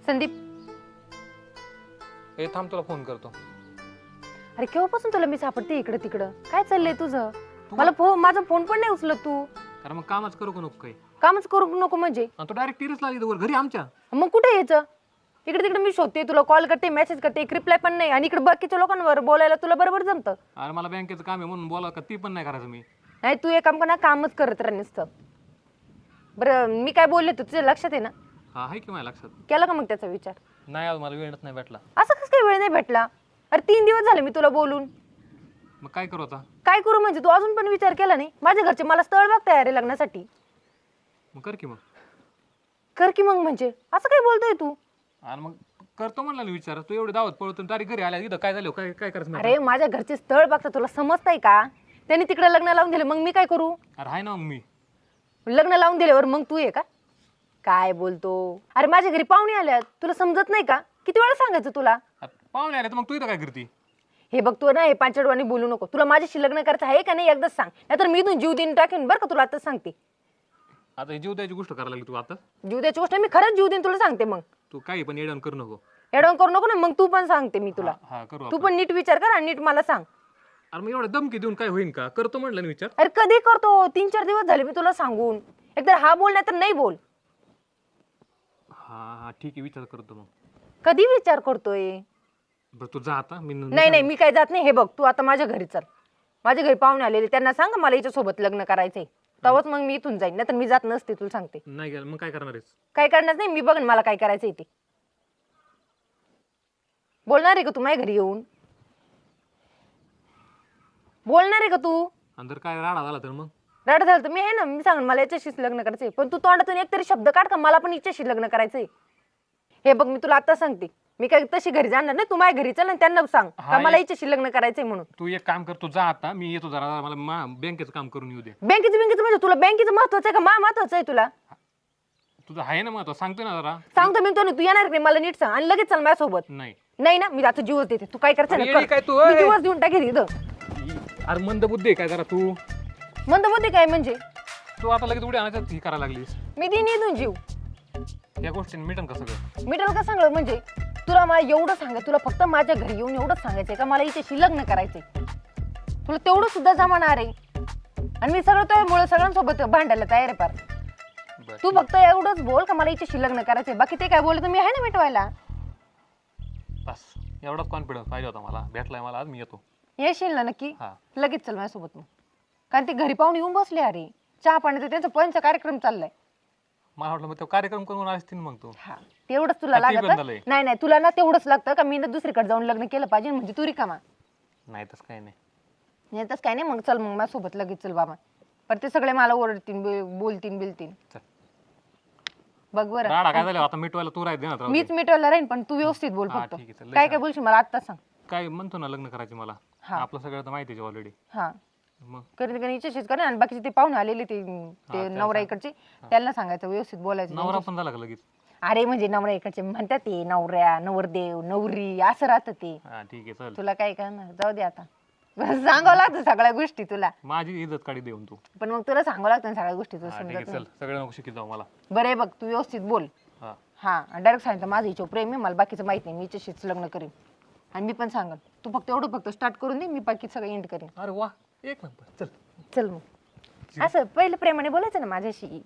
संदीप, ए थांब तुला फोन करतो. अरे केव्हापासून तुला मी सापडते इकडे तिकडं? काय चाललंय तुझं? मला माझा फोन पण नाही उचलत तू. अरे मग कामच करू का नको काही? कामच करू नको म्हणजे? आणि तू डायरेक्ट टेरेसला आली वर घरी आमच्या. मग कुठे यायचं? इकडे तिकडे मी शोधते, तुला कॉल करते, मेसेज करते, एक रिप्लाय पण नाही. आणि इकडे बाकीच्या लोकांवर बोलायला तुला बरोबर जमतं. अरे मला बँकेचं काम आहे म्हणून बोला का ती पण नाही करायचं मी. नाही, तू एक काम कर ना, कामच करत राह नुसतं. बरं मी काय बोलले तुझ्या लक्षात आहे ना? हा आहे की माझ्या लक्षात. केला का मग त्याचा विचार? नाही आज मला वेळच नाही भेटला. असं कसं काही वेळ नाही भेटला? अरे 3 दिवस झाले मी तुला बोलून. मग काय करू आता? काय करू म्हणजे? तू अजून पण विचार केला नाही? माझ्या घरचे मला स्थळ बघताय अरे लग्नासाठी. मग कर की मग. कर की मग म्हणजे असं काय बोलतोय तू? आणि मग करतो म्हणला ना विचार. तू एवढी दावत पळतो तारीख घरी आल्या इथं काय झालं काय काय करायचं नाही अरे माझ्या घरचे स्थळ बघता तुला समजताय का? त्यांनी तिकडे लग्न लावून दिले, मग मी काय करू? आता? अरे हाय ना मग मी. लग्न लावून दिल्यावर मग तू ये का? काय बोलतो? अरे माझ्या घरी पाहुणे आल्यात, तुला समजत नाही का? किती वेळा सांगायचं तुला? आता पाहुणे आले तर मग तू इथं काय करती? हे बघ, तू ना हे पांचडवाणी बोलू नको. तुला माझ्याशी लग्न करायचं आहे का नाही एकदाच सांग, नाहीतर मी इथून जीव देऊन टाकेन बरं का. तुला आताच सांगते. आता हे जीव द्यायची गोष्ट करायला लागली तू आता. जीव द्यायची गोष्ट मी खरंच जीव देईन तुला सांगते. मग तू काही पण येडवण करू नको. एडवण करू नको ना. मग तू पण सांगते मी तुला. हा करू तू आपण. पण नीट विचार कर आणि नीट मला सांग. अरे मग एवढं धमकी देऊन काय होईन का? करतो म्हणलं ना विचार. अरे कधी करतो? 3-4 दिवस झाले मी तुला सांगून. एकदा हा बोल नाही तर नाही बोल. हा हा ठीक आहे विचार करतो मग. कधी विचार करतोय? बरं तू जा आता. मी नाही नाही, मी काय जात नाही. हे बघ, तू आता माझ्या घरी चल. माझ्या घरी पाहुणे आलेले, त्यांना सांग मला हिच्यासोबत लग्न करायचंय. तेव्हाच मग मी इथून जाईन, नाहीतर मी जात नसते. तुला सांगते. नाही गेलं मग काय करणार आहेस? काय करणार नाही मी. बघ मला काय करायचंय ते. बोलणार आहे का तू माझ्या घरी येऊन? बोलणार आहे का तू? आणि जर काय राडा झाला तर मग? रडत झालं तर मी आहे ना, मी सांग मला याच्याशीच लग्न करायचंय. पण तू तोंडातून एकतरी शब्द काढ का मला पण हिच्याशी लग्न करायचंय. हे बघ, मी तुला आता सांगते, मी काय तशी घरी जाणार नाही. तू माझ्या घरी चल आणि त्यांना सांग का मला हिच्याशी लग्न करायचंय म्हणून. तू एक काम कर, तू जा आता. मी येतो जरा मला बँकेचं काम करून येऊ दे. बँकेचं म्हणजे तुला बँकेचं महत्वाचं आहे का महत्वाचं आहे तुला? तुझं आहे ना महत्व सांगतो ना जरा. सांगतो मी. तो तू येणार नाही मला नीट सांग आणि लगेच चल माझ्यासोबत. नाही नाही ना, मी आता जीवच देते. तू काय करायचं अरे ना येडी कर. काय तू, मी ओय. जीवच देऊन टाकेल इथं. अरे मंद बुद्धी आहे काय जरा तू. मंदबुद्धी काय म्हणजे? तू आता लगेच उड्या आणायचं ही करायला लागलीस. मी दिन इथून जीव या गोष्टीने मिटन का सगळं? मिटल का सांगलं म्हणजे? तुला मला एवढं सांगायचं, तुला फक्त माझ्या घरी येऊन एवढंच सांगायचंय का मला हिच्याशी लग्न करायचंय. तुला तेवढं सुद्धा जमाणार आहे. आणि मी सगळं तुझ्यामुळे सगळ्यांसोबत भांडायला तयार आहे पार. बरं. तू फक्त एवढंच बोल का मला हिच्याशी लग्न करायचंय. बाकी ते काय बोलत मी आहे ना मिटवायला. बस एवढाच कॉन्फिडन्स पाहिजे होता मला. भेटलाय मला आज. मी येतो. येशील ना नक्की? हा लगेच चल माझ्यासोबत मग. कारण ते घरी पाहून येऊन बसले. अरे चहा पाण्याचा त्यांचा पंच कार्यक्रम चाललाय. मला वाटलं मग तो कार्यक्रम करून असतील मग तू. हा तेवढंच तुला का ती लागत? बंदलय? नाही नाही, तुला ना तेवढंच लागतं का मी ना दुसरीकडे जाऊन लग्न केलं पाहिजे म्हणजे तू रिकामा. नाही तसं काही नाही. नाही तसं काय नाही. मग चल मग माझ्यासोबत लगेच चल बाबा. पण ते सगळे मला ओरडतील, बोलतील बिलतील. चल. बघ बरं. राडा काय झालं आता मिटवायला तू राहते ना. मीच मिटवायला राहीन पण तू व्यवस्थित बोल हा, फक्त. ठीक आहे, चल, लय काय छान. काय बोलशील मला आत्ता सांग. काय म्हणतो ना लग्न करायचे मला. हा. आपलं सगळं तर माहिती आहे ऑलरेडी. हा मग कधी कधी हिच्याशीच करेन. आणि बाकीचे ते पाहुणे आलेले ते त्याला नवरा सांग. इकडचे त्यांना सांगायचं व्यवस्थित बोलायचं. नवरा पण झाला का लगेच? अरे म्हणजे नवरा इकडचे म्हणतात ते नवऱ्या नवरदेव नवरी असं राहतं ते. हा ठीक आहे चल. तुला काय करणार, जाऊ दे आता. सांगावं लागतं सगळ्या गोष्टी तुला. माझी इज्जत काढी देऊन तू. पण मग तुला सांगावं लागतं ना सगळ्या गोष्टी. तुला हा ठीक समजत आहे नाही. चल. सगळं नको शिकत जाऊ मला. बरं आहे बघ, तू व्यवस्थित बोल. हा हा डायरेक्ट सांगितलं माझं हिच्यावर प्रेम आहे, मला बाकीचं माहित नाही, मी हिच्याशीच लग्न करेन. आणि मी पण सांगल तू फक्त एवढं फक्त स्टार्ट करून दे, मी बाकी सगळं एंड करेन. अरे वा एक नंबर. चल चल मग. असं पहिलं प्रेमाने बोलायचं ना माझ्याशी.